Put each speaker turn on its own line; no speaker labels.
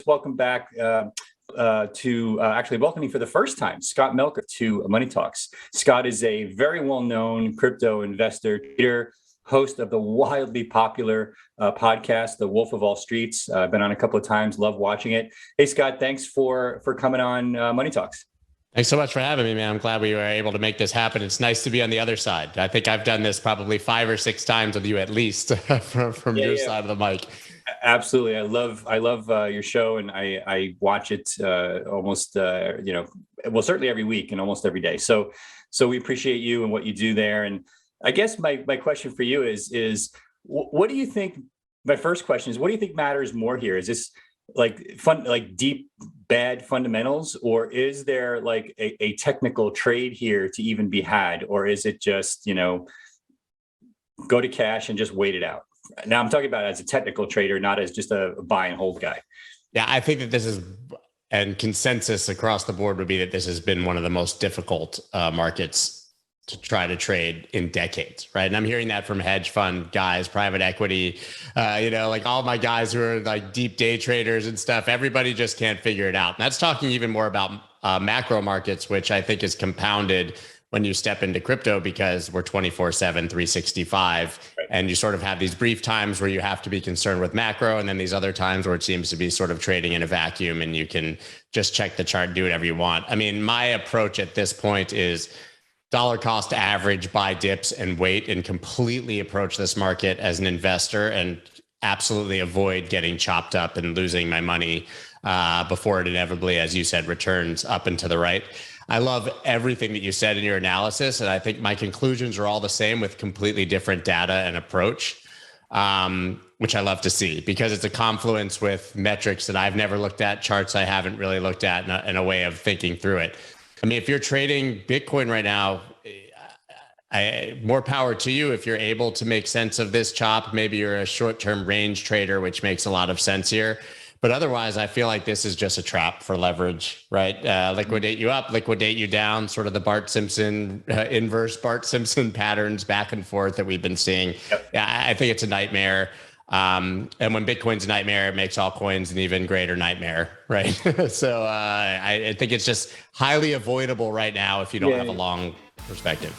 welcome back actually welcoming for the first time Scott Melker to Money Talks. Scott is a very well-known crypto investor, trader, host of the wildly popular podcast, The Wolf of All Streets. I've been on a couple of times, love watching it. Hey, Scott, thanks for coming on Money Talks.
Thanks so much for having me, man. I'm glad we were able to make this happen. It's nice to be on the other side. I think I've done this probably 5 or 6 times with you at least from your side of the mic.
Absolutely. I love your show, and I watch it almost, certainly every week and almost every day. So we appreciate you and what you do there. And I guess my question for you is what do you think? My first question is, what do you think matters more here? Is this like deep, bad fundamentals, or is there like a technical trade here to even be had? Or is it just, go to cash and just wait it out? Now I'm talking about it as a technical trader, not as just a buy and hold guy.
Yeah, I think that this is, and consensus across the board would be that this has been one of the most difficult markets to try to trade in decades, right? And I'm hearing that from hedge fund guys, private equity, like all my guys who are like deep day traders and stuff. Everybody just can't figure it out. And that's talking even more about macro markets, which I think is compounded when you step into crypto, because we're 24/7, 365. Right. And you sort of have these brief times where you have to be concerned with macro, and then these other times where it seems to be sort of trading in a vacuum and you can just check the chart, do whatever you want. I mean, my approach at this point is dollar cost average, buy dips and wait, and completely approach this market as an investor and absolutely avoid getting chopped up and losing my money before it inevitably, as you said, returns up and to the right. I love everything that you said in your analysis, and I think my conclusions are all the same with completely different data and approach, which I love to see, because it's a confluence with metrics that I've never looked at, charts I haven't really looked at, and a way of thinking through it. I mean, if you're trading Bitcoin right now, more power to you. If you're able to make sense of this chop, maybe you're a short-term range trader, which makes a lot of sense here. But otherwise, I feel like this is just a trap for leverage, right? Liquidate you up, liquidate you down, sort of the Bart Simpson, inverse Bart Simpson patterns back and forth that we've been seeing. Yep. Yeah, I think it's a nightmare. And when Bitcoin's a nightmare, it makes all coins an even greater nightmare, right? So I think it's just highly avoidable right now if you don't have a long perspective.